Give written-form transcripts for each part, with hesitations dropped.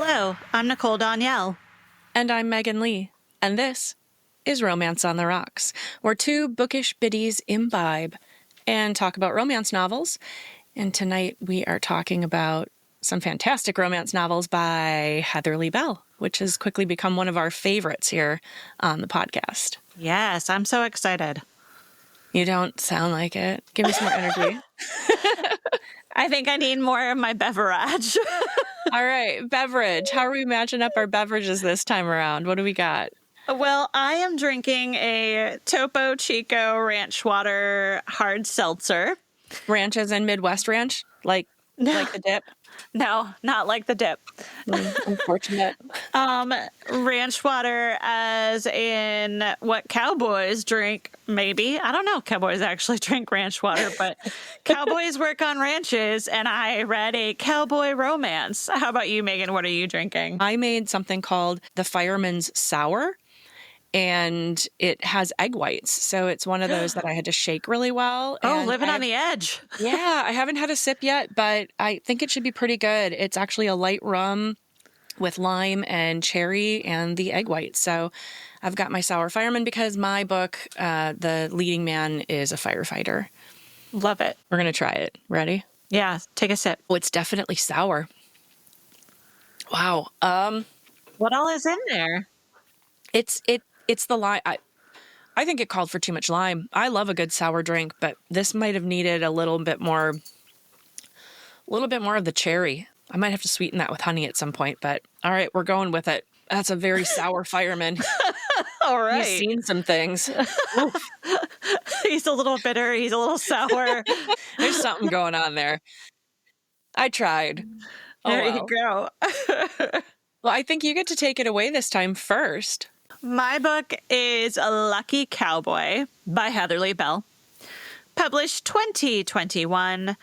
Hello, I'm Nicole Danielle. And I'm Megan Lee. And this is Romance on the Rocks, where two bookish biddies imbibe and talk about romance novels. And tonight we are talking about some fantastic romance novels by Heather Lee Bell, which has quickly become one of our favorites here on the podcast. Yes, I'm so excited. You don't sound like it. Give me some more energy. I think I need more of my beverage. All right, beverage. How are we matching up our beverages this time around? What do we got? Well, I am drinking a Topo Chico Ranch Water hard seltzer. Ranches and Midwest Ranch? Like the dip? No, not like the dip. Unfortunate. Ranch water as in what cowboys drink, maybe. I don't know. Cowboys actually drink ranch water, but cowboys work on ranches, and I read a cowboy romance. How about you, Megan? What are you drinking? I made something called the Fireman's Sour, and it has egg whites. So it's one of those that I had to shake really well. Oh, living on the edge. Yeah, I haven't had a sip yet, but I think it should be pretty good. It's actually a light rum with lime and cherry and the egg whites. So I've got my sour fireman because my book, the leading man is a firefighter. Love it. We're going to try it. Ready? Yeah, take a sip. Oh, it's definitely sour. Wow. What all is in there? It's the lime. I think it called for too much lime. I love a good sour drink, but this might have needed a little bit more of the cherry. I might have to sweeten that with honey at some point, but all right, we're going with it. That's a very sour fireman. All right. He's seen some things. He's a little bitter. He's a little sour. There's something going on there. I tried. There you go. Well, I think you get to take it away this time first. My book is A Lucky Cowboy by Heather Lee Bell. Published 2021.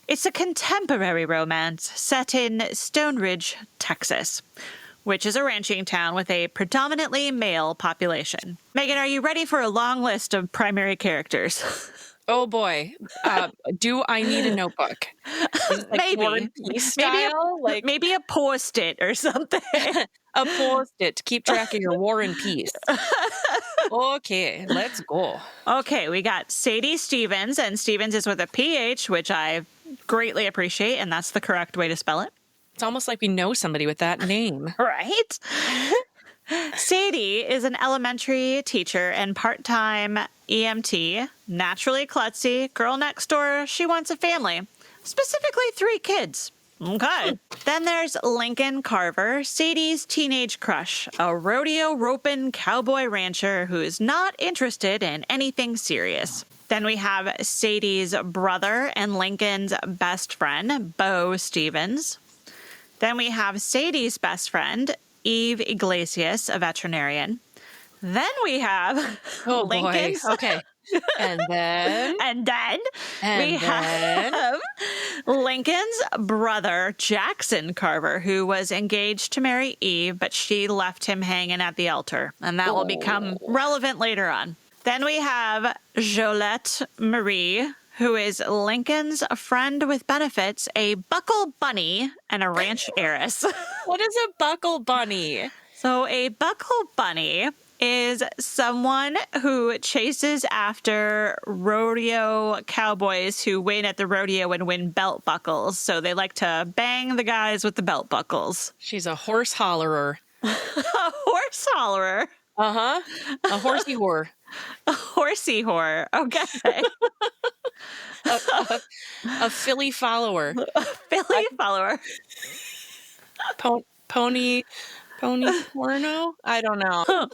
It's a contemporary romance set in Stone Ridge, Texas, which is a ranching town with a predominantly male population. Megan, are you ready for a long list of primary characters? Oh boy. Do I need a notebook? Is it like Maybe. War and Peace style? Maybe a post-it or something. A post-it to keep track of your War and Peace. Okay, let's go. Okay, we got Sadie Stevens, and Stevens is with a PH, which I greatly appreciate, and that's the correct way to spell it. It's almost like we know somebody with that name. Right? Sadie is an elementary teacher and part-time EMT, naturally klutzy, girl next door. She wants a family, specifically 3 kids. Okay. Then there's Lincoln Carver, Sadie's teenage crush, a rodeo roping cowboy rancher who is not interested in anything serious. Then we have Sadie's brother and Lincoln's best friend, Bo Stevens. Then we have Sadie's best friend, Eve Iglesias, a veterinarian. Then we have Lincoln. Boy. Okay. And then we have Lincoln's brother, Jackson Carver, who was engaged to marry Eve, but she left him hanging at the altar. And that will become relevant later on. Then we have Jolette Marie, who is Lincoln's friend with benefits, a buckle bunny, and a ranch heiress. What is a buckle bunny? So a buckle bunny is someone who chases after rodeo cowboys who win at the rodeo and win belt buckles. So they like to bang the guys with the belt buckles. She's a horse hollerer. A horse hollerer? Uh-huh. A horsey whore. A horsey whore. Okay. A filly follower. A filly follower. Pony porno? I don't know.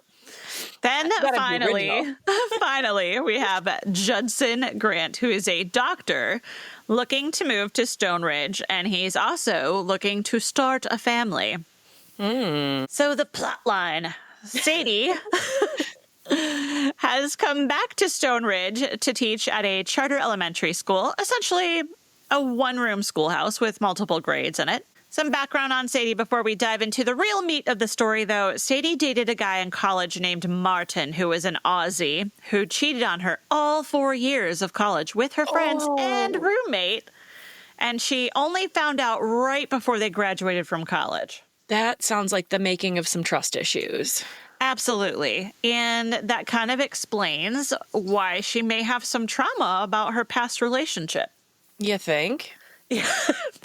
Then finally, we have Judson Grant, who is a doctor looking to move to Stone Ridge, and he's also looking to start a family. So the plot line, Sadie has come back to Stone Ridge to teach at a charter elementary school, essentially a one-room schoolhouse with multiple grades in it. Some background on Sadie before we dive into the real meat of the story, though. Sadie dated a guy in college named Martin, who was an Aussie, who cheated on her all 4 years of college with her friends and roommate. And she only found out right before they graduated from college. That sounds like the making of some trust issues. Absolutely. And that kind of explains why she may have some trauma about her past relationship. You think?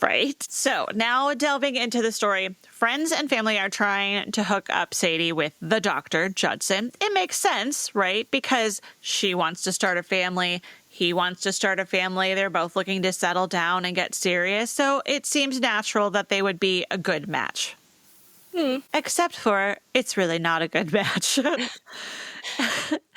Right. So now delving into the story, friends and family are trying to hook up Sadie with the doctor, Judson. It makes sense, right? Because she wants to start a family. He wants to start a family. They're both looking to settle down and get serious. So it seems natural that they would be a good match. Except for it's really not a good match.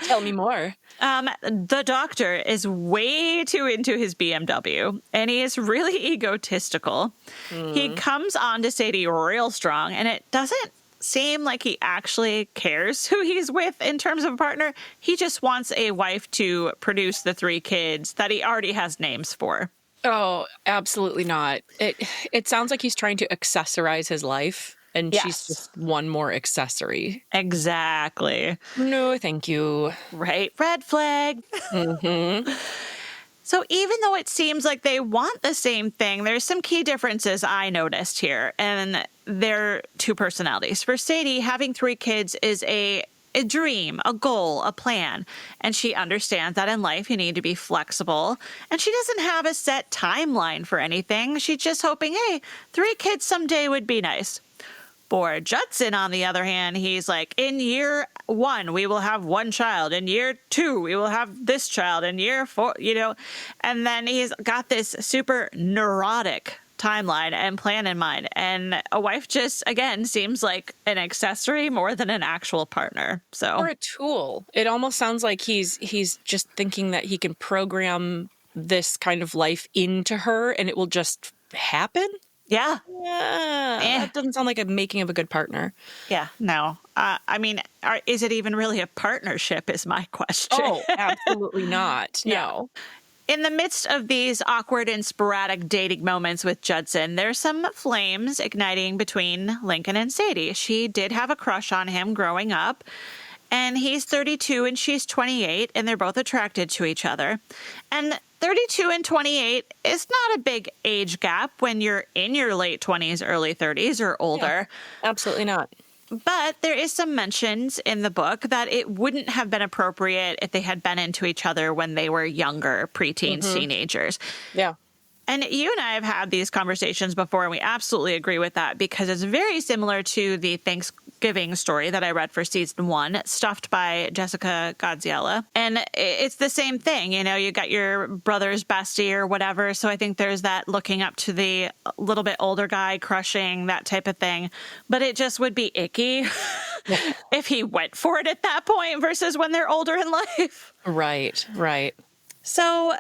Tell me more. The doctor is way too into his BMW, and he is really egotistical. He comes on to Sadie real strong, and it doesn't seem like he actually cares who he's with in terms of a partner. He just wants a wife to produce the 3 kids that he already has names for. Oh, absolutely not. It sounds like he's trying to accessorize his life, and Yes. she's just one more accessory. Exactly. No, thank you. Right? Red flag. So even though it seems like they want the same thing, there's some key differences I noticed here, and they're 2 personalities. For Sadie, having 3 kids is a dream, a goal, a plan, and she understands that in life you need to be flexible, and she doesn't have a set timeline for anything. She's just hoping, hey, 3 kids someday would be nice. For Judson, on the other hand, he's like, in year 1, we will have 1 child. In year 2, we will have this child. In year 4, and then he's got this super neurotic timeline and plan in mind. And a wife just, again, seems like an accessory more than an actual partner. Or a tool. It almost sounds like he's just thinking that he can program this kind of life into her and it will just happen. Yeah. That doesn't sound like a making of a good partner. Yeah, no. I mean, is it even really a partnership is my question. Oh, absolutely not. No. In the midst of these awkward and sporadic dating moments with Judson, there's some flames igniting between Lincoln and Sadie. She did have a crush on him growing up, and he's 32 and she's 28, and they're both attracted to each other. And 32 and 28 is not a big age gap when you're in your late 20s, early 30s, or older. Yeah, absolutely not. But there is some mentions in the book that it wouldn't have been appropriate if they had been into each other when they were younger, preteens, teenagers. Yeah. And you and I have had these conversations before, and we absolutely agree with that because it's very similar to the Thanksgiving story that I read for season 1, Stuffed by Jessica Gadziella. And it's the same thing. You got your brother's bestie or whatever. So I think there's that looking up to the little bit older guy, crushing, that type of thing. But it just would be icky if he went for it at that point versus when they're older in life. Right. So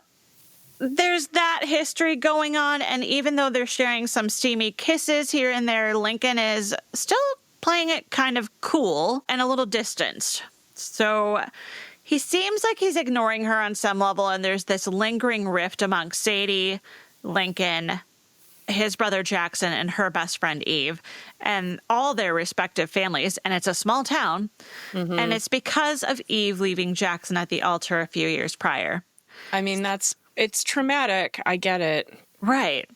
there's that history going on, and even though they're sharing some steamy kisses here and there, Lincoln is still playing it kind of cool and a little distanced. So he seems like he's ignoring her on some level, and there's this lingering rift amongst Sadie, Lincoln, his brother Jackson, and her best friend Eve, and all their respective families, and it's a small town, and it's because of Eve leaving Jackson at the altar a few years prior. I mean, it's traumatic. I get it. Right.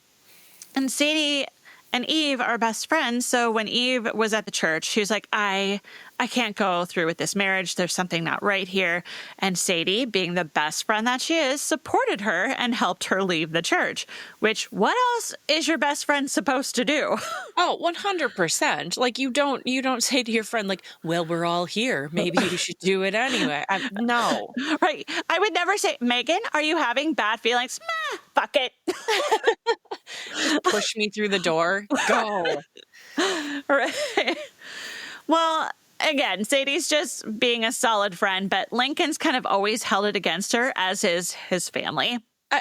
And Sadie and Eve are best friends. So when Eve was at the church, she was like, I can't go through with this marriage. There's something not right here. And Sadie, being the best friend that she is, supported her and helped her leave the church, which what else is your best friend supposed to do? Oh, 100%. Like you don't say to your friend like, well, we're all here. Maybe you should do it anyway. No. Right. I would never say, Megan, are you having bad feelings? Meh, fuck it. Push me through the door. Go. Right. Well, again, Sadie's just being a solid friend, but Lincoln's kind of always held it against her, as is his family.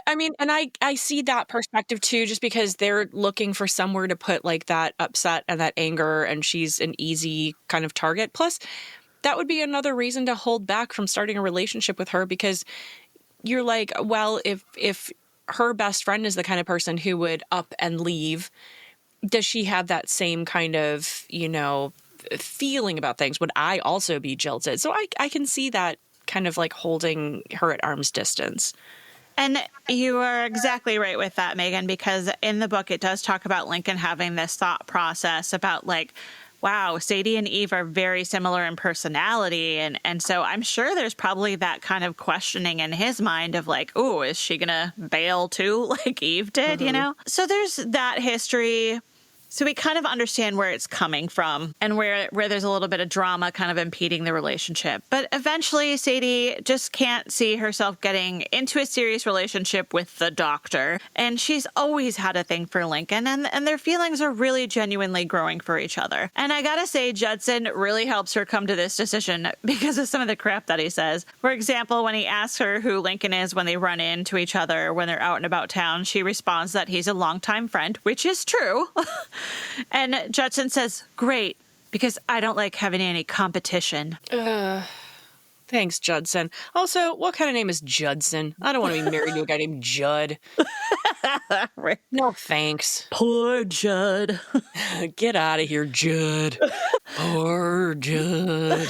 I mean, and I see that perspective too, just because they're looking for somewhere to put like that upset and that anger, and she's an easy kind of target. Plus, that would be another reason to hold back from starting a relationship with her, because you're like, well, if her best friend is the kind of person who would up and leave, does she have that same kind of, feeling about things? Would I also be jilted? So I can see that kind of like holding her at arm's distance. And you are exactly right with that, Megan, because in the book, it does talk about Lincoln having this thought process about like, wow, Sadie and Eve are very similar in personality. And so I'm sure there's probably that kind of questioning in his mind of like, oh, is she going to bail too, like Eve did, you know? So there's that history. So we kind of understand where it's coming from and where there's a little bit of drama kind of impeding the relationship. But eventually, Sadie just can't see herself getting into a serious relationship with the doctor. And she's always had a thing for Lincoln, and their feelings are really genuinely growing for each other. And I gotta say, Judson really helps her come to this decision because of some of the crap that he says. For example, when he asks her who Lincoln is when they run into each other when they're out and about town, she responds that he's a longtime friend, which is true. And Judson says, great, because I don't like having any competition. Thanks, Judson. Also, what kind of name is Judson? I don't want to be married to a guy named Judd. No, thanks. Poor Judd. Get out of here, Judd. Poor Judd.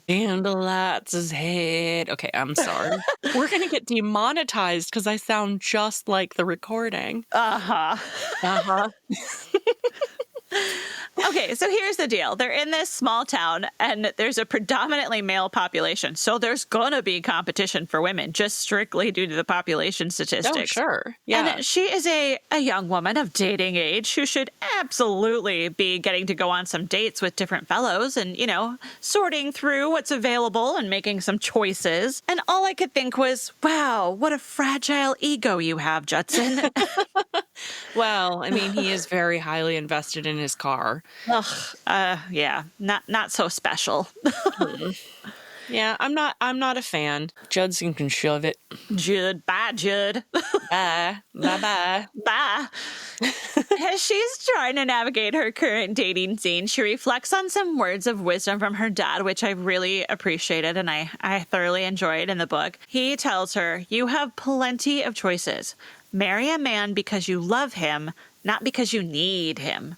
Candlelights his head. Okay, I'm sorry. We're going to get demonetized because I sound just like the recording. Uh-huh. Uh-huh. Okay, so here's the deal. They're in this small town, and there's a predominantly male population. So there's going to be competition for women, just strictly due to the population statistics. Oh, sure. Yeah. And she is a young woman of dating age who should absolutely be getting to go on some dates with different fellows and, you know, sorting through what's available and making some choices. And all I could think was, wow, what a fragile ego you have, Judson. Well, I mean, he is very highly invested in his car. Yeah, not so special. Yeah, I'm not a fan. Judson can shove it. Judd, bye, Judd. Bye. Bye-bye. Bye. As she's trying to navigate her current dating scene, she reflects on some words of wisdom from her dad, which I really appreciated and I thoroughly enjoyed in the book. He tells her, you have plenty of choices. Marry a man because you love him, not because you need him.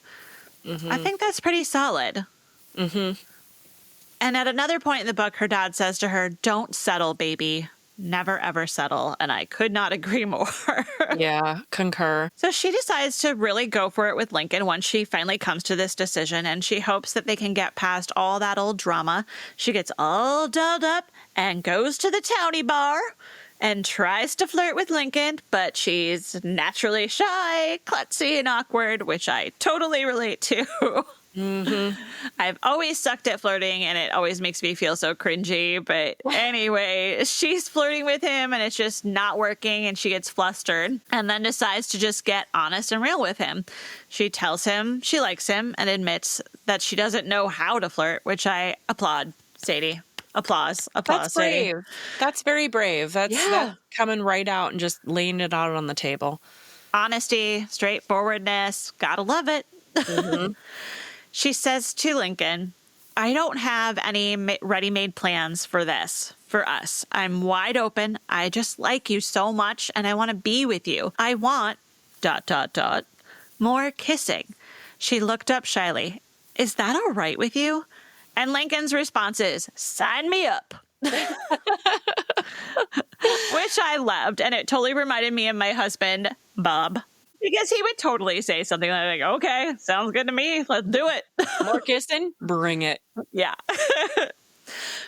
I think that's pretty solid. And at another point in the book, her dad says to her, don't settle, baby. Never, ever settle. And I could not agree more. Yeah, concur. So she decides to really go for it with Lincoln once she finally comes to this decision, and she hopes that they can get past all that old drama. She gets all dolled up and goes to the townie bar and tries to flirt with Lincoln, but she's naturally shy, klutzy, and awkward, which I totally relate to. I've always sucked at flirting, and it always makes me feel so cringy. But anyway, she's flirting with him, and it's just not working, and she gets flustered, and then decides to just get honest and real with him. She tells him she likes him and admits that she doesn't know how to flirt, which I applaud, Sadie. Applause. That's brave. Sadie. That's very brave. That's coming right out and just laying it out on the table. Honesty, straightforwardness, gotta love it. She says to Lincoln, I don't have any ready-made plans for this, for us. I'm wide open. I just like you so much, and I want to be with you. I want ... more kissing. She looked up shyly. Is that all right with you? And Lincoln's response is, sign me up. Which I loved, and it totally reminded me of my husband, Bob. Because he would totally say something like, okay, sounds good to me. Let's do it. More kissing? Bring it. Yeah.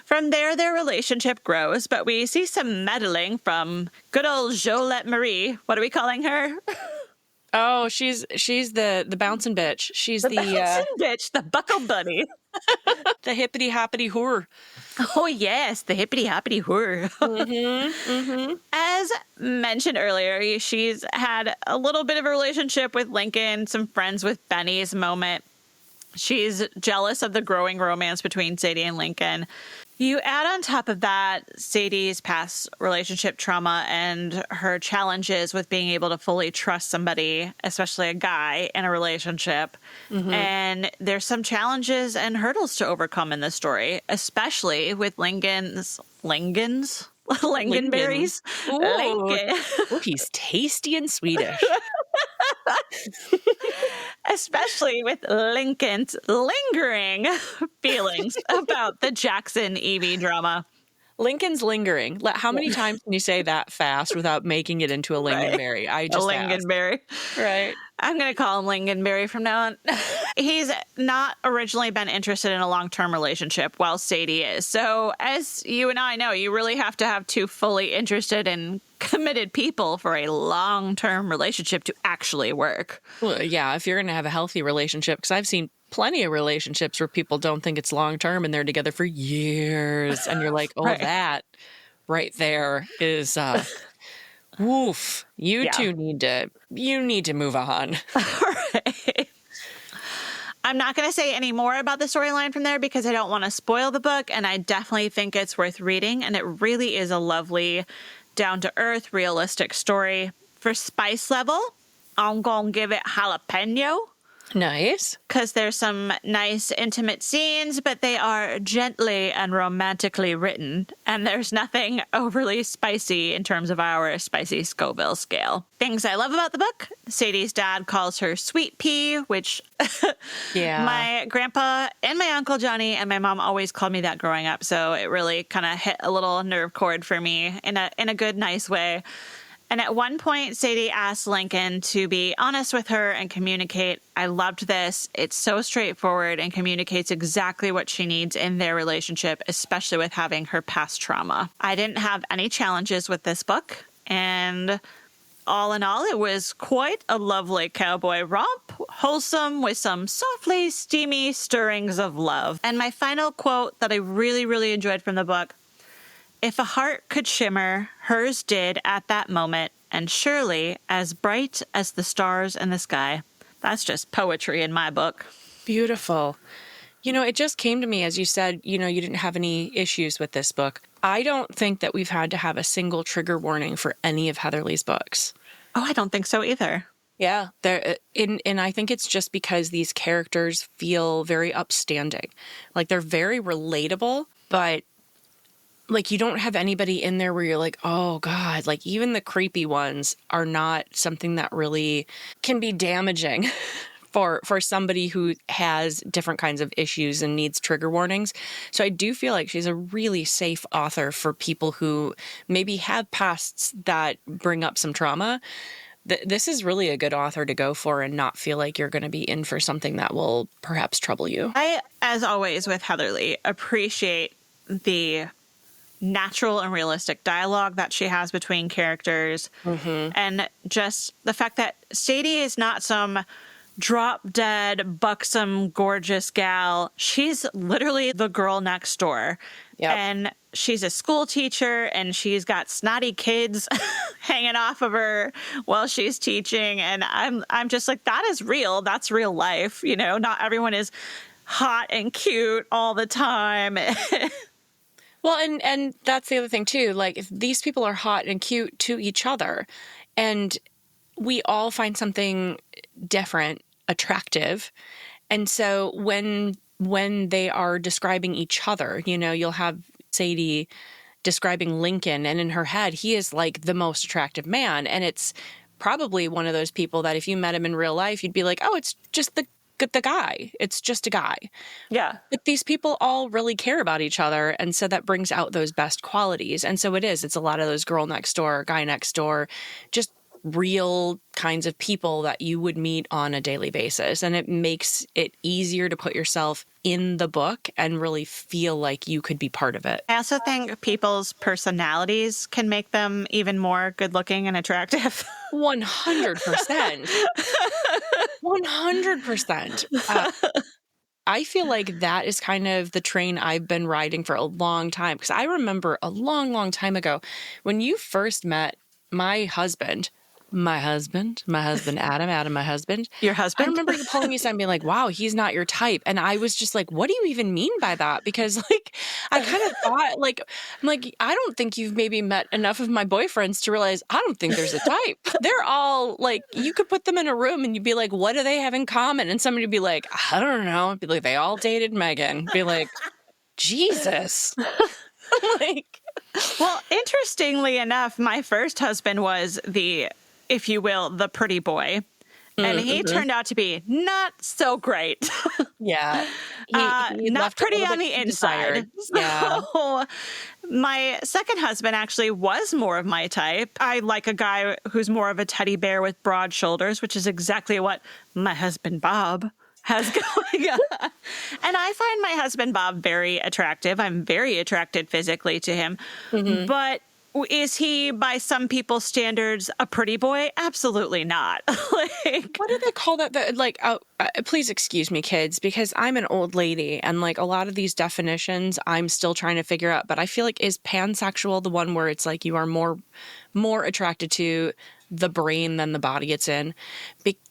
From there, their relationship grows, but we see some meddling from good old Jolette Marie. What are we calling her? Oh, she's the bouncing bitch. She's the bouncing bitch, the buckle bunny. The hippity hoppity whore. Oh, yes, the hippity hoppity whore. As mentioned earlier, she's had a little bit of a relationship with Lincoln, some friends with Benny's moment. She's jealous of the growing romance between Sadie and Lincoln. You add on top of that Sadie's past relationship trauma and her challenges with being able to fully trust somebody, especially a guy, in a relationship. And there's some challenges and hurdles to overcome in this story, especially with Lincolnberries. Lincoln. Ooh, he's tasty and Swedish. Especially with Lincoln's lingering feelings about the Jackson Evie drama. Lincoln's lingering. How many times can you say that fast without making it into a Right. lingonberry? I A just asked. lingonberry. Right. I'm going to call him Lingonberry from now on. He's not originally been interested in a long-term relationship, while Sadie is. So as you and I know, you really have to have two fully interested and committed people for a long-term relationship to actually work. Well, yeah, if you're going to have a healthy relationship, because I've seen plenty of relationships where people don't think it's long-term and they're together for years. And you're like, oh, Right. that right there is... woof. You two need to move on. Right. I'm not going to say any more about the storyline from there because I don't want to spoil the book, and I definitely think it's worth reading, and it really is a lovely, down-to-earth, realistic story. For spice level, I'm going to give it jalapeno. Nice. Because there's some nice intimate scenes, but they are gently and romantically written, and there's nothing overly spicy in terms of our spicy Scoville scale. Things I love about the book: Sadie's dad calls her Sweet Pea, which my grandpa and my Uncle Johnny and my mom always called me that growing up, so it really kind of hit a little nerve chord for me in a good, nice way. And at one point, Sadie asked Lincoln to be honest with her and communicate. I loved this. It's so straightforward and communicates exactly what she needs in their relationship, especially with having her past trauma. I didn't have any challenges with this book, and all in all, it was quite a lovely cowboy romp, wholesome with some softly steamy stirrings of love. And my final quote that I really, really enjoyed from the book: "If a heart could shimmer, hers did at that moment, and surely as bright as the stars in the sky." That's just poetry in my book. Beautiful. You know, it just came to me as you said, you didn't have any issues with this book. I don't think that we've had to have a single trigger warning for any of Heatherly's books. Oh, I don't think so either. Yeah, and I think it's just because these characters feel very upstanding. Like, they're very relatable, but like, you don't have anybody in there where you're like, oh God, like, even the creepy ones are not something that really can be damaging for somebody who has different kinds of issues and needs trigger warnings. So I do feel like she's a really safe author for people who maybe have pasts that bring up some trauma. This is really a good author to go for and not feel like you're going to be in for something that will perhaps trouble you. I, as always with Heatherly, appreciate the natural and realistic dialogue that she has between characters. And just the fact that Sadie is not some drop dead, buxom, gorgeous gal. She's literally the girl next door. Yep. And she's a school teacher, and she's got snotty kids hanging off of her while she's teaching. And I'm just like, that is real. That's real life. Not everyone is hot and cute all the time. Well, and that's the other thing, too. Like, if these people are hot and cute to each other, and we all find something different attractive. And so when they are describing each other, you'll have Sadie describing Lincoln, and in her head, he is like the most attractive man. And it's probably one of those people that if you met him in real life, you'd be like, oh, it's just the guy. It's just a guy. Yeah. But these people all really care about each other. And so that brings out those best qualities. And so it's a lot of those girl next door, guy next door, just real kinds of people that you would meet on a daily basis. And it makes it easier to put yourself in the book and really feel like you could be part of it. I also think people's personalities can make them even more good looking and attractive. 100%. 100%. I feel like that is kind of the train I've been riding for a long time. Because I remember a long, long time ago when you first met my husband, Adam, my husband. Your husband? I remember you pulling me aside and being like, wow, he's not your type. And I was just like, what do you even mean by that? Because like, I kind of thought I'm like, I don't think you've maybe met enough of my boyfriends to realize I don't think there's a type. They're all like, you could put them in a room and you'd be like, what do they have in common? And somebody would be like, I don't know. I'd be like, they all dated Megan. Be like, Jesus. Like, well, interestingly enough, my first husband was if you will, the pretty boy. And he Mm-hmm. turned out to be not so great. Yeah. He Not left a pretty little on bit the to be desired. inside. Yeah. So my second husband actually was more of my type. I like a guy who's more of a teddy bear with broad shoulders, which is exactly what my husband Bob has going on. And I find my husband Bob very attractive. I'm very attracted physically to him. Mm-hmm. But is he, by some people's standards, a pretty boy? Absolutely not. Like, What do they call that? Please excuse me, kids, because I'm an old lady, and like a lot of these definitions, I'm still trying to figure out. But I feel like, is pansexual the one where it's like you are more attracted to the brain than the body it's in?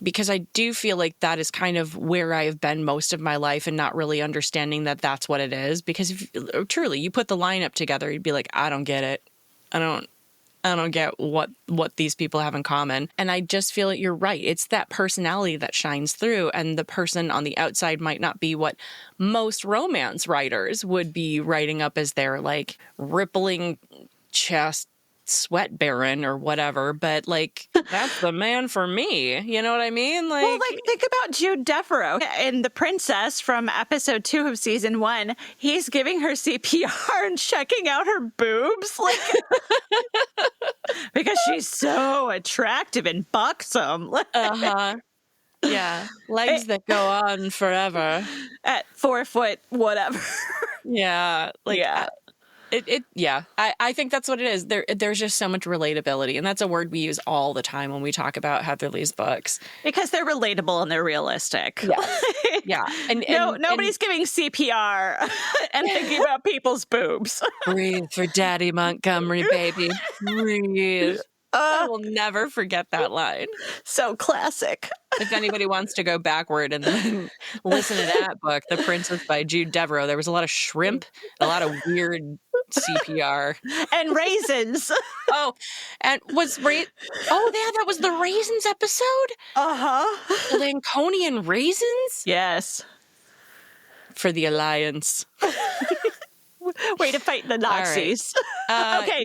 Because I do feel like that is kind of where I have been most of my life, and not really understanding that that's what it is. Because if truly you put the lineup together, you'd be like, I don't get it. I don't get what these people have in common. And I just feel that you're right. It's that personality that shines through, and the person on the outside might not be what most romance writers would be writing up as their like rippling chest sweat baron or whatever, but like that's the man for me. You know what I mean? Like, well, like think about Jude Devereaux in The Princess from episode 2 of season 1. He's giving her CPR and checking out her boobs, like because she's so attractive and buxom. Like, uh-huh. Yeah. Legs that go on forever. at 4 foot, whatever. Yeah. Like, Yeah. Yeah. I think that's what it is. There's just so much relatability, and that's a word we use all the time when we talk about Heatherly's books. Because they're relatable and they're realistic. Yeah. Yeah. And nobody's giving CPR and thinking about people's boobs. breathe for Daddy Montgomery, baby. Breathe. I will never forget that line. So classic. If anybody wants to go backward and then listen to that book, The Princess by Jude Devereaux, there was a lot of shrimp, a lot of weird CPR. And raisins. Oh, and oh, yeah, that was the raisins episode? Uh-huh. The Lanconian raisins? Yes. For the Alliance. Way to fight the Nazis. Okay.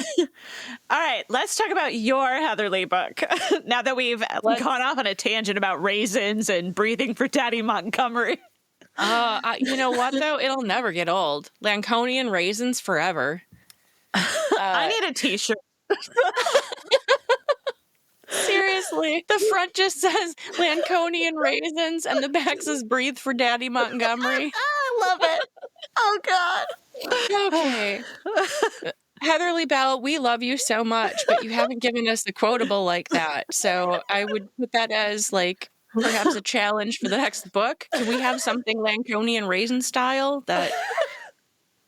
All right. Let's talk about your Heatherly book. Now that we've gone off on a tangent about raisins and breathing for Daddy Montgomery. You know what, though? It'll never get old. Lanconian raisins forever. I need a t-shirt. Seriously. The front just says Lanconian raisins and the back says breathe for Daddy Montgomery. I love it. Oh, God. Okay. Heatherly Bell, we love you so much, but you haven't given us a quotable like that. So I would put that as like perhaps a challenge for the next book. Can we have something Lanconian raisin style, that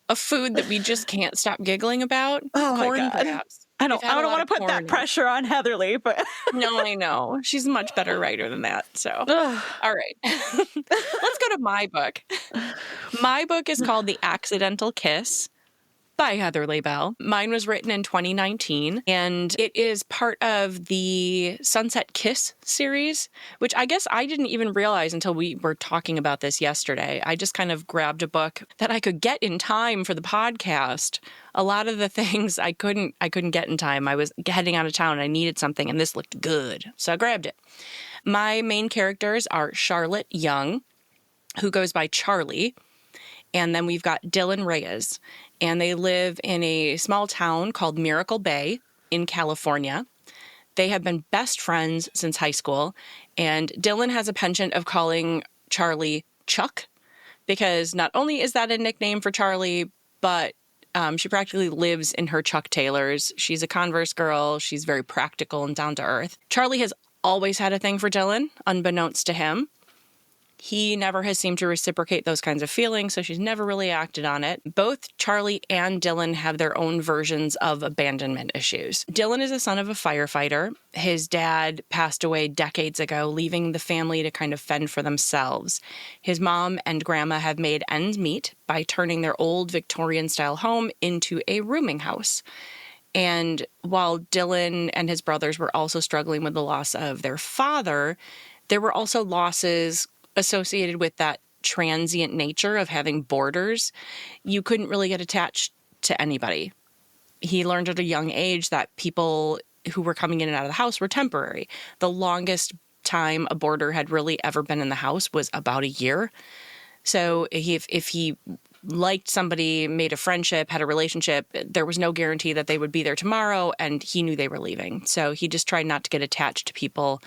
a food that we just can't stop giggling about? Oh, corn, my God. perhaps. I don't want to put that pressure on Heatherly, but No, I know. She's a much better writer than that. So, all right. Let's go to my book. My book is called The Accidental Kiss by Heatherly Bell. Mine was written in 2019, and it is part of the Sunset Kiss series, which I guess I didn't even realize until we were talking about this yesterday. I just kind of grabbed a book that I could get in time for the podcast. A lot of the things I couldn't get in time. I was heading out of town and I needed something, and this looked good, so I grabbed it. My main characters are Charlotte Young, who goes by Charlie, and then we've got Dylan Reyes, and they live in a small town called Miracle Bay in California. They have been best friends since high school, and Dylan has a penchant of calling Charlie Chuck, because not only is that a nickname for Charlie, but she practically lives in her Chuck Taylors. She's a Converse girl. She's very practical and down to earth. Charlie has always had a thing for Dylan, unbeknownst to him. He never has seemed to reciprocate those kinds of feelings, so she's never really acted on it. Both Charlie and Dylan have their own versions of abandonment issues. Dylan is the son of a firefighter. His dad passed away decades ago, leaving the family to kind of fend for themselves. His mom and grandma have made ends meet by turning their old Victorian-style home into a rooming house. And while Dylan and his brothers were also struggling with the loss of their father, there were also losses associated with that transient nature of having boarders. You couldn't really get attached to anybody. He learned at a young age that people who were coming in and out of the house were temporary. The longest time a boarder had really ever been in the house was about a year. So if he liked somebody, made a friendship, had a relationship, there was no guarantee that they would be there tomorrow, and he knew they were leaving. So he just tried not to get attached to people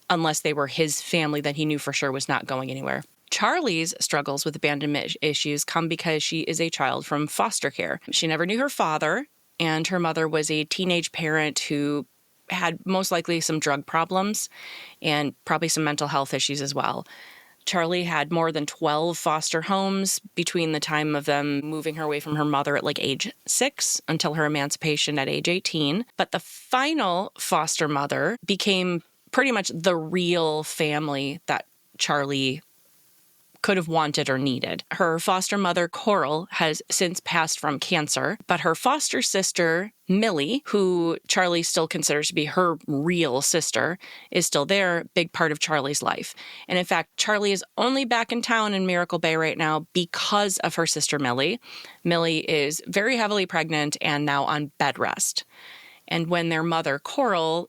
unless they were his family that he knew for sure was not going anywhere. Charlie's struggles with abandonment issues come because she is a child from foster care. She never knew her father, and her mother was a teenage parent who had most likely some drug problems and probably some mental health issues as well. Charlie had more than 12 foster homes between the time of them moving her away from her mother at like age 6 until her emancipation at age 18. But the final foster mother became pretty much the real family that Charlie could have wanted or needed. Her foster mother, Coral, has since passed from cancer, but her foster sister, Millie, who Charlie still considers to be her real sister, is still there, big part of Charlie's life. And in fact, Charlie is only back in town in Miracle Bay right now because of her sister, Millie. Millie is very heavily pregnant and now on bed rest. And when their mother, Coral,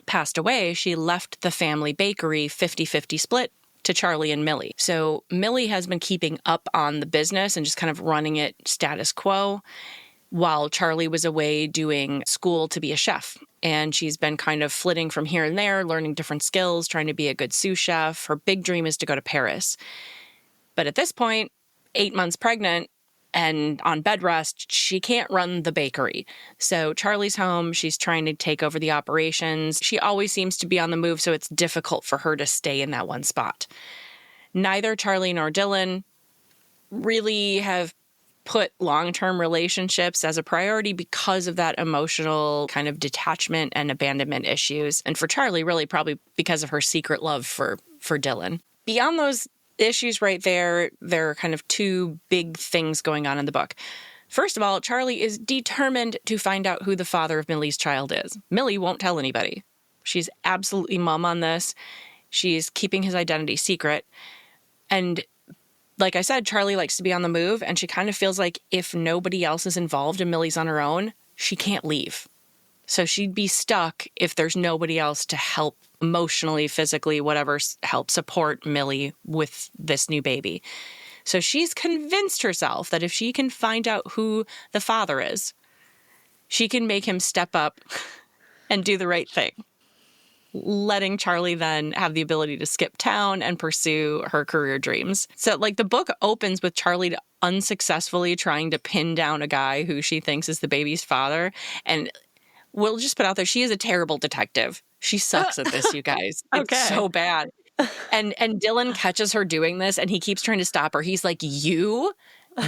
passed away, she left the family bakery 50-50 split to Charlie and Millie. So Millie has been keeping up on the business and just kind of running it status quo while Charlie was away doing school to be a chef. And she's been kind of flitting from here and there, learning different skills, trying to be a good sous chef. Her big dream is to go to Paris. But at this point, 8 months pregnant and on bed rest, she can't run the bakery. So Charlie's home. She's trying to take over the operations. She always seems to be on the move, so it's difficult for her to stay in that one spot. Neither Charlie nor Dylan really have put long-term relationships as a priority because of that emotional kind of detachment and abandonment issues. And for Charlie, really probably because of her secret love for Dylan. Beyond those issues right there are kind of two big things going on in the book. First of all, Charlie is determined to find out who the father of Millie's child is. Millie won't tell anybody. She's absolutely mum on this. She's keeping his identity secret. And like I said, Charlie likes to be on the move, and she kind of feels like if nobody else is involved and Millie's on her own, she can't leave. So she'd be stuck if there's nobody else to help emotionally, physically, whatever, help support Millie with this new baby. So she's convinced herself that if she can find out who the father is, she can make him step up and do the right thing, letting Charlie then have the ability to skip town and pursue her career dreams. So, like, the book opens with Charlie unsuccessfully trying to pin down a guy who she thinks is the baby's father. And we'll just put out there, she is a terrible detective. She sucks at this, you guys. It's so bad. And Dylan catches her doing this, and he keeps trying to stop her. He's like, you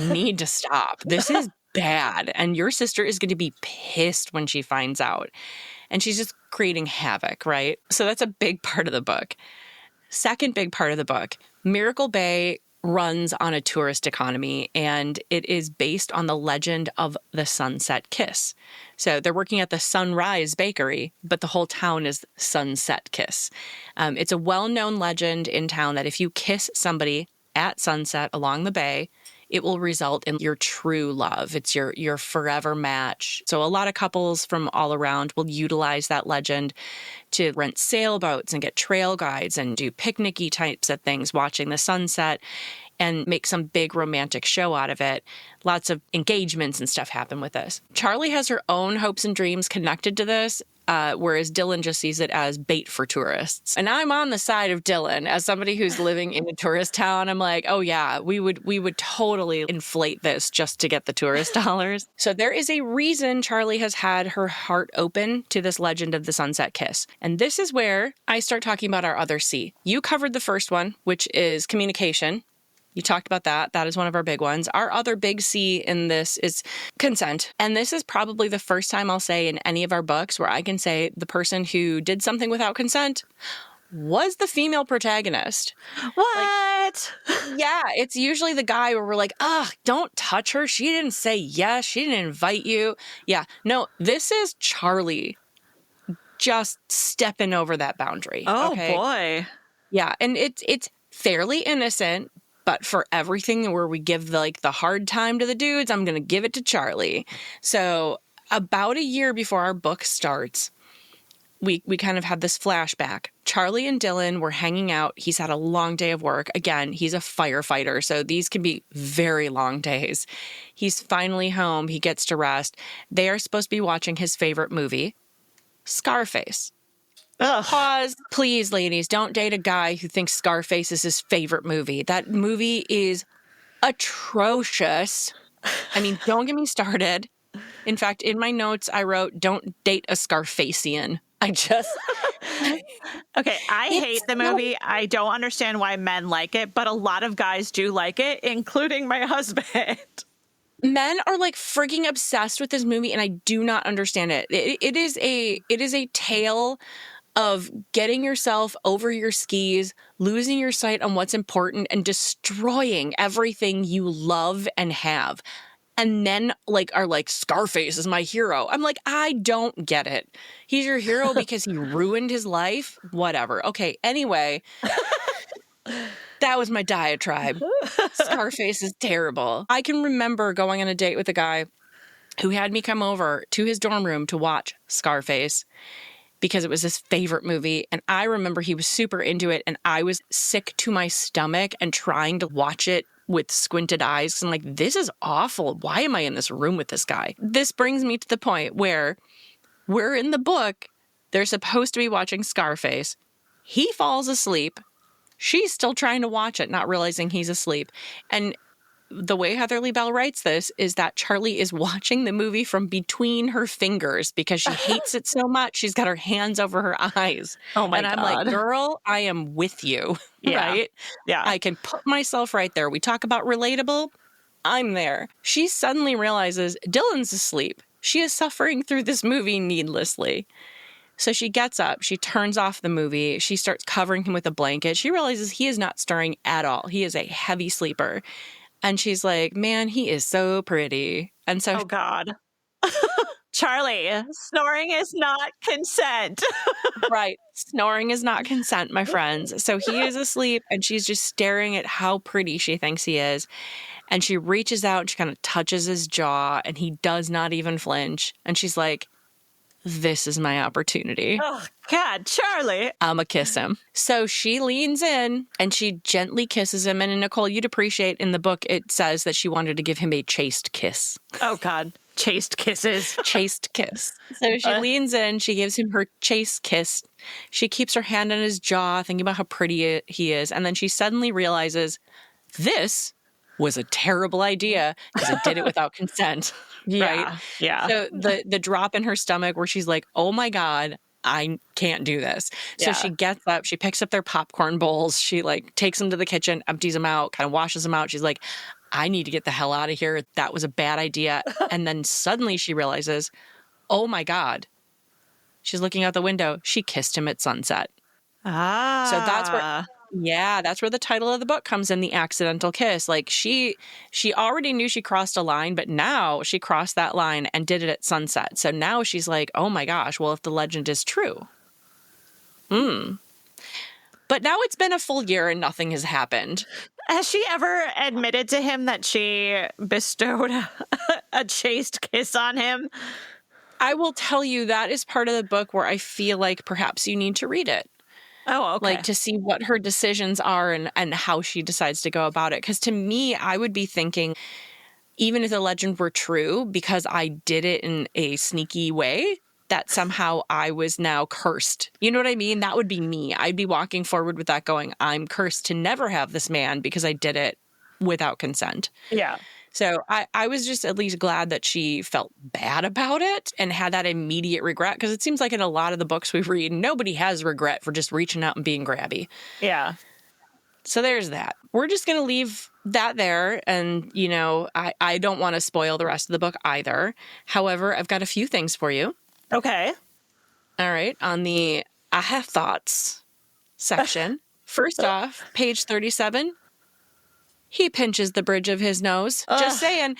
need to stop. This is bad. And your sister is going to be pissed when she finds out. And she's just creating havoc, right? So that's a big part of the book. Second big part of the book, Miracle Bay runs on a tourist economy, and it is based on the legend of the Sunset Kiss. So they're working at the Sunrise Bakery, but the whole town is Sunset Kiss. It's a well-known legend in town that if you kiss somebody at sunset along the bay, it will result in your true love. It's your forever match. So a lot of couples from all around will utilize that legend to rent sailboats and get trail guides and do picnicky types of things, watching the sunset, and make some big romantic show out of it. Lots of engagements and stuff happen with this. Charlie has her own hopes and dreams connected to this, whereas Dylan just sees it as bait for tourists. And I'm on the side of Dylan. As somebody who's living in a tourist town, I'm like, oh yeah, we would totally inflate this just to get the tourist dollars. So there is a reason Charlie has had her heart open to this legend of the Sunset Kiss. And this is where I start talking about our other C. You covered the first one, which is communication. You talked about that. That is one of our big ones. Our other big C in this is consent. And this is probably the first time I'll say in any of our books where I can say the person who did something without consent was the female protagonist. What? Yeah, it's usually the guy where we're like, don't touch her. She didn't say yes. She didn't invite you. Yeah, no, this is Charlie just stepping over that boundary. Oh, okay? Boy. Yeah, and it's fairly innocent. But for everything where we give the hard time to the dudes, I'm going to give it to Charlie. So about a year before our book starts, we kind of had this flashback. Charlie and Dylan were hanging out. He's had a long day of work. Again, he's a firefighter, so these can be very long days. He's finally home. He gets to rest. They are supposed to be watching his favorite movie, Scarface. Ugh. Pause. Please, ladies, don't date a guy who thinks Scarface is his favorite movie. That movie is atrocious. I mean, don't get me started. In fact, in my notes, I wrote, don't date a Scarfacian. Okay, I hate the movie. I don't understand why men like it, but a lot of guys do like it, including my husband. Men are like freaking obsessed with this movie, and I do not understand it. It is a tale of getting yourself over your skis, losing your sight on what's important, and destroying everything you love and have. And then are like, Scarface is my hero. I'm like, I don't get it. He's your hero because he ruined his life? Whatever. Okay, anyway, that was my diatribe. Scarface is terrible. I can remember going on a date with a guy who had me come over to his dorm room to watch Scarface because it was his favorite movie. And I remember he was super into it, and I was sick to my stomach and trying to watch it with squinted eyes. I'm like, this is awful. Why am I in this room with this guy? This brings me to the point where we're in the book. They're supposed to be watching Scarface. He falls asleep. She's still trying to watch it, not realizing he's asleep. And the way Heather Lee Bell writes this is that Charlie is watching the movie from between her fingers because she hates it so much. She's got her hands over her eyes. Oh my God. And I'm like, girl, I am with you, right? Yeah. I can put myself right there. We talk about relatable. I'm there. She suddenly realizes Dylan's asleep. She is suffering through this movie needlessly. So she gets up, she turns off the movie, she starts covering him with a blanket. She realizes he is not stirring at all. He is a heavy sleeper. And she's like, man, he is so pretty. And so, oh God. Charlie, snoring is not consent. right, snoring is not consent, my friends. So he is asleep, and she's just staring at how pretty she thinks he is. And she reaches out and she kind of touches his jaw, and he does not even flinch. And she's like, this is my opportunity. Oh, God, Charlie. I'ma kiss him. So she leans in and she gently kisses him. And Nicole, you'd appreciate in the book, it says that she wanted to give him a chaste kiss. Oh, God. Chaste kisses. Chaste kiss. So she leans in, she gives him her chaste kiss. She keeps her hand on his jaw, thinking about how pretty he is. And then she suddenly realizes this was a terrible idea because I did it without consent. Yeah. Right? Yeah. So the drop in her stomach where she's like, oh my God, I can't do this. So she gets up, she picks up their popcorn bowls. She takes them to the kitchen, empties them out, kind of washes them out. She's like, I need to get the hell out of here. That was a bad idea. And then suddenly she realizes, oh my God. She's looking out the window. She kissed him at sunset. Ah. So that's where the title of the book comes in, The Accidental Kiss. She already knew she crossed a line, but now she crossed that line and did it at sunset. So now she's like, oh my gosh, well, if the legend is true. But now it's been a full year and nothing has happened. Has she ever admitted to him that she bestowed a chaste kiss on him? I will tell you that is part of the book where I feel like perhaps you need to read it. Oh, okay. To see what her decisions are and how she decides to go about it. Because to me, I would be thinking, even if the legend were true, because I did it in a sneaky way, that somehow I was now cursed. You know what I mean? That would be me. I'd be walking forward with that going, I'm cursed to never have this man because I did it without consent. Yeah. So I was just at least glad that she felt bad about it and had that immediate regret, because it seems like in a lot of the books we read, nobody has regret for just reaching out and being grabby. Yeah. So there's that. We're just going to leave that there. And, I don't want to spoil the rest of the book either. However, I've got a few things for you. Okay. All right. On the I have thoughts section. First off, page 37. He pinches the bridge of his nose. Just saying.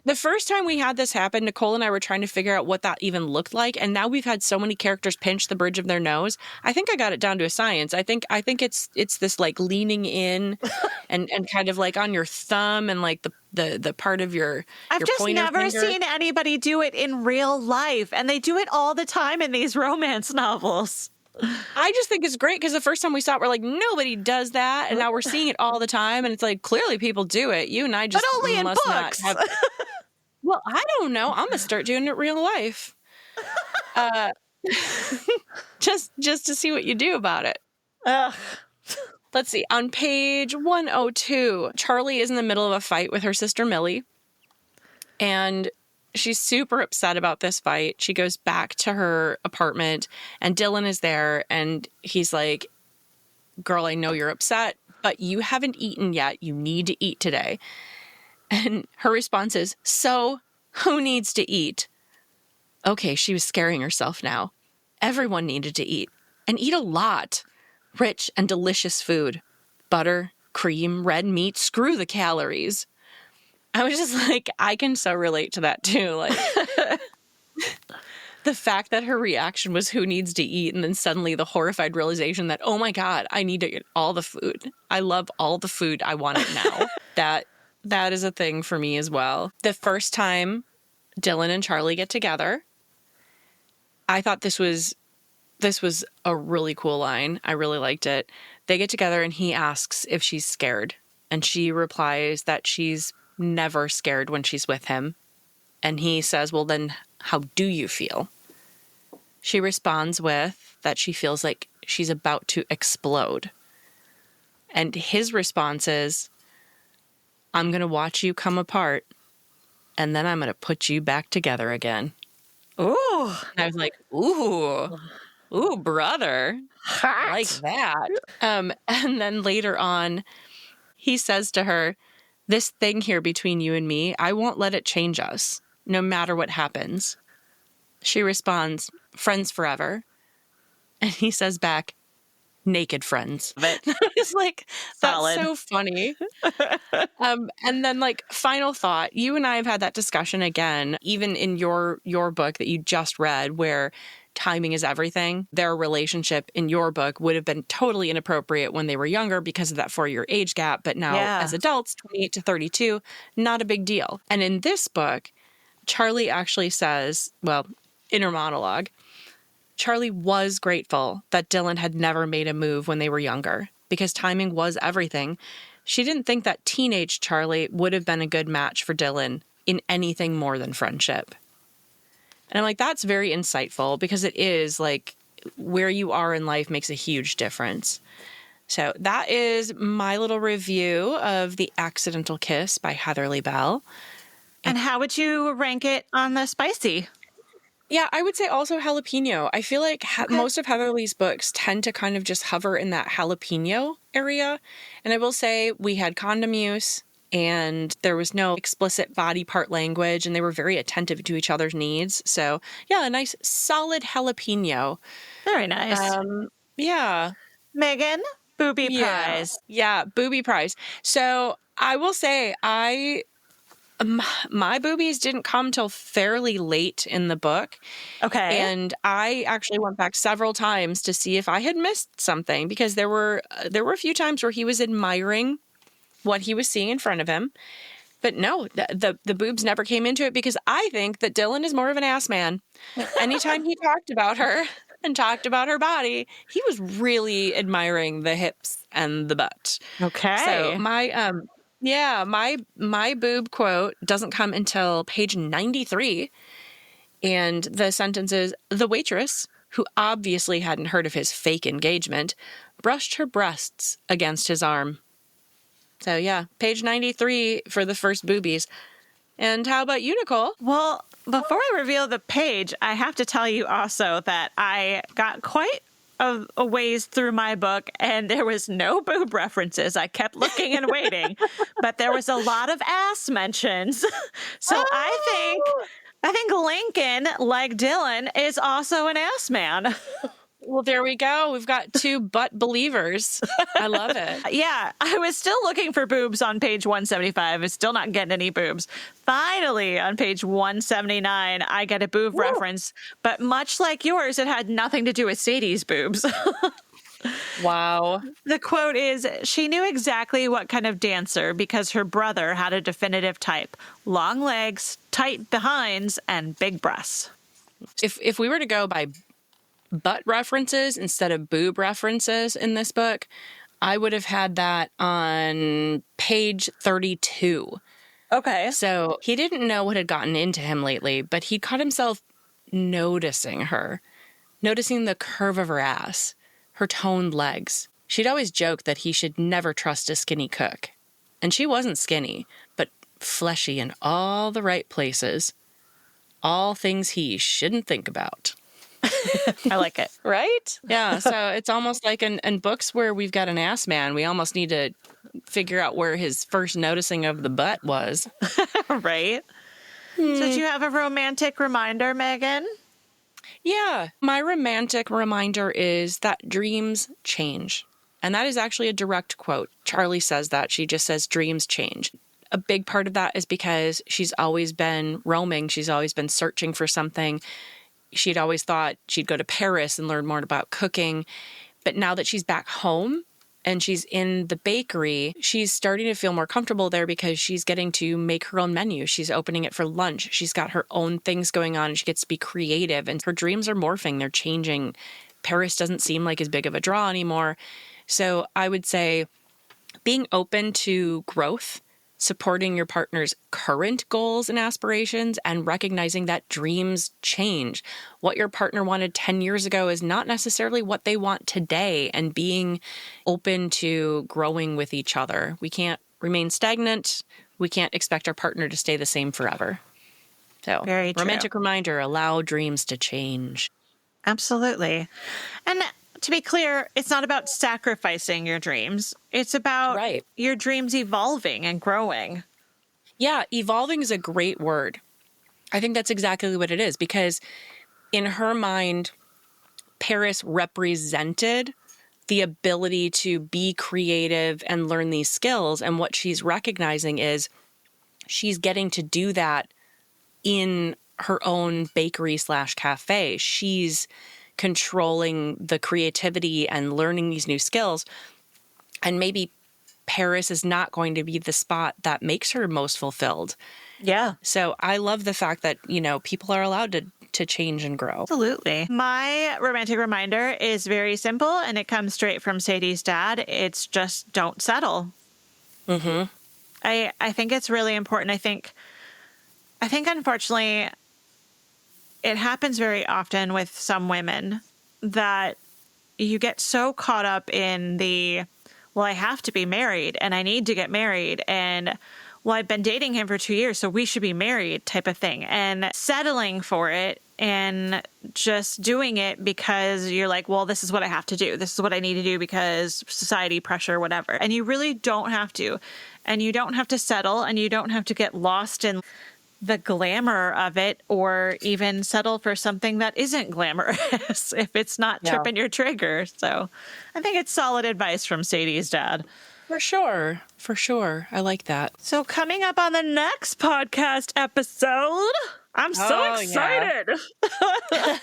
The first time we had this happen, Nicole and I were trying to figure out what that even looked like. And now we've had so many characters pinch the bridge of their nose. I think I got it down to a science. I think it's this leaning in and kind of on your thumb and the the part of your I've just pointer never finger. seen anybody do it in real life, and they do it all the time in these romance novels. I just think it's great because the first time we saw it, we're like, nobody does that. And now we're seeing it all the time. And it's like, clearly people do it. You and I just But only in must books. not have. Well, I don't know. I'm going to start doing it in real life. Just to see what you do about it. Ugh. Let's see. On page 102, Charlie is in the middle of a fight with her sister Millie. And she's super upset about this fight. She goes back to her apartment and Dylan is there and he's like, girl, I know you're upset, but you haven't eaten yet. You need to eat today. And her response is, so who needs to eat? Okay, she was scaring herself now. Everyone needed to eat and eat a lot. Rich and delicious food. Butter, cream, red meat, screw the calories. I was just like, I can so relate to that too. Like the fact that her reaction was who needs to eat, and then suddenly the horrified realization that, oh my God, I need to eat all the food. I love all the food. I want it now. That is a thing for me as well. The first time Dylan and Charlie get together, I thought this was a really cool line. I really liked it. They get together and he asks if she's scared. And she replies that she's never scared when she's with him. And he says, well, then how do you feel? She responds with that she feels like she's about to explode. And his response is, I'm going to watch you come apart and then I'm going to put you back together again. Ooh. And I was like, ooh, brother. Hot. I like that. And then later on, he says to her, this thing here between you and me, I won't let it change us, no matter what happens. She responds, friends forever. And he says back, naked friends. But it's like, that's Solid. so funny. And then like final thought, you and I have had that discussion again, even in your book that you just read, where timing is everything. Their relationship in your book would have been totally inappropriate when they were younger because of that 4-year age gap. But now as adults, 28 to 32, not a big deal. And in this book, Charlie actually says, well, inner monologue, Charlie was grateful that Dylan had never made a move when they were younger because timing was everything. She didn't think that teenage Charlie would have been a good match for Dylan in anything more than friendship. And I'm like, that's very insightful because it is like where you are in life makes a huge difference. So that is my little review of The Accidental Kiss by Heatherly Bell. And how would you rank it on the spicy? Yeah, I would say also jalapeno. I feel like most of Heatherly's books tend to kind of just hover in that jalapeno area. And I will say we had condom use and there was no explicit body part language and they were very attentive to each other's needs. So yeah, a nice solid jalapeno. Very nice. Yeah. Megan, booby prize. Yeah, booby prize. So I will say my boobies didn't come till fairly late in the book. Okay. And I actually went back several times to see if I had missed something because there were a few times where he was admiring what he was seeing in front of him. But no, the boobs never came into it because I think that Dylan is more of an ass man. Anytime he talked about her and talked about her body, he was really admiring the hips and the butt. Okay. So my boob quote doesn't come until page 93. And the sentence is, the waitress, who obviously hadn't heard of his fake engagement, brushed her breasts against his arm. So yeah, page 93 for the first boobies. And how about you, Nicole? Well, before I reveal the page, I have to tell you also that I got quite a ways through my book and there was no boob references. I kept looking and waiting, but there was a lot of ass mentions. So I think Lincoln, like Dylan, is also an ass man. Well, there we go. We've got two butt believers. I love it. Yeah, I was still looking for boobs on page 175. I'm still not getting any boobs. Finally, on page 179, I get a boob reference. But much like yours, it had nothing to do with Sadie's boobs. Wow. The quote is, "She knew exactly what kind of dancer because her brother had a definitive type. Long legs, tight behinds, and big breasts." If we were to go by butt references instead of boob references in this book, I would have had that on page 32. Okay. So he didn't know what had gotten into him lately, but he caught himself noticing her, noticing the curve of her ass, her toned legs. She'd always joked that he should never trust a skinny cook. And she wasn't skinny, but fleshy in all the right places. All things he shouldn't think about. I like it. Right? Yeah, so it's almost like in books where we've got an ass man, we almost need to figure out where his first noticing of the butt was. Right? So do you have a romantic reminder, Megan? Yeah, my romantic reminder is that dreams change. And that is actually a direct quote. Charlie says that. She just says dreams change. A big part of that is because she's always been roaming. She's always been searching for something. She'd always thought she'd go to Paris and learn more about cooking. But now that she's back home and she's in the bakery, she's starting to feel more comfortable there because she's getting to make her own menu. She's opening it for lunch. She's got her own things going on and she gets to be creative. And her dreams are morphing. They're changing. Paris doesn't seem like as big of a draw anymore. So I would say being open to growth, supporting your partner's current goals and aspirations, and recognizing that dreams change. What your partner wanted 10 years ago is not necessarily what they want today, and being open to growing with each other. We can't remain stagnant. We can't expect our partner to stay the same forever. So, Very true. romantic reminder, allow dreams to change. Absolutely. And to be clear, it's not about sacrificing your dreams. It's about your dreams evolving and growing. Yeah, evolving is a great word. I think that's exactly what it is, because in her mind, Paris represented the ability to be creative and learn these skills. And what she's recognizing is she's getting to do that in her own bakery / cafe. She's controlling the creativity and learning these new skills. And maybe Paris is not going to be the spot that makes her most fulfilled. Yeah. So I love the fact that, people are allowed to change and grow. Absolutely. My romantic reminder is very simple, and it comes straight from Sadie's dad. It's just don't settle. Mm-hmm. I think it's really important. I think unfortunately it happens very often with some women that you get so caught up in well, I have to be married and I need to get married, and well, I've been dating him for 2 years, so we should be married type of thing, and settling for it and just doing it because you're like, well, this is what I have to do. This is what I need to do because society pressure, whatever. And you really don't have to. And you don't have to settle, and you don't have to get lost in the glamour of it, or even settle for something that isn't glamorous if it's not tripping your trigger. So I think it's solid advice from Sadie's dad. For sure. For sure. I like that. So coming up on the next podcast episode, I'm so excited. Yeah.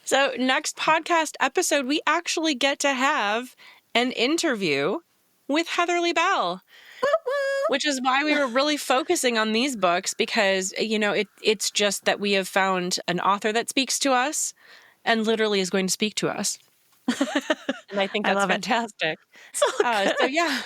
So next podcast episode, we actually get to have an interview with Heatherly Bell. Which is why we were really focusing on these books, because, it's just that we have found an author that speaks to us and literally is going to speak to us. And I think that's fantastic. So yeah.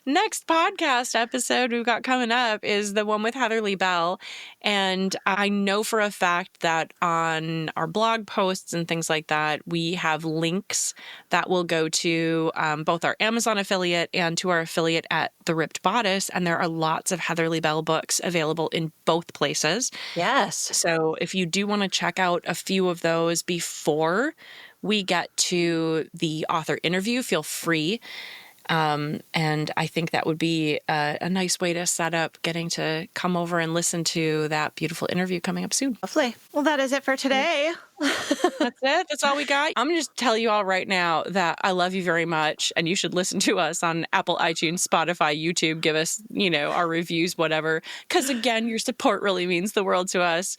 Next podcast episode we've got coming up is the one with Heatherly Bell. And I know for a fact that on our blog posts and things like that, we have links that will go to both our Amazon affiliate and to our affiliate at The Ripped Bodice. And there are lots of Heatherly Bell books available in both places. Yes. So if you do want to check out a few of those before we get to the author interview, feel free. And I think that would be a nice way to set up getting to come over and listen to that beautiful interview coming up soon. Lovely. Well, that is it for today. That's it. That's all we got. I'm going to just tell you all right now that I love you very much, and you should listen to us on Apple, iTunes, Spotify, YouTube. Give us, our reviews, whatever. Because again, your support really means the world to us.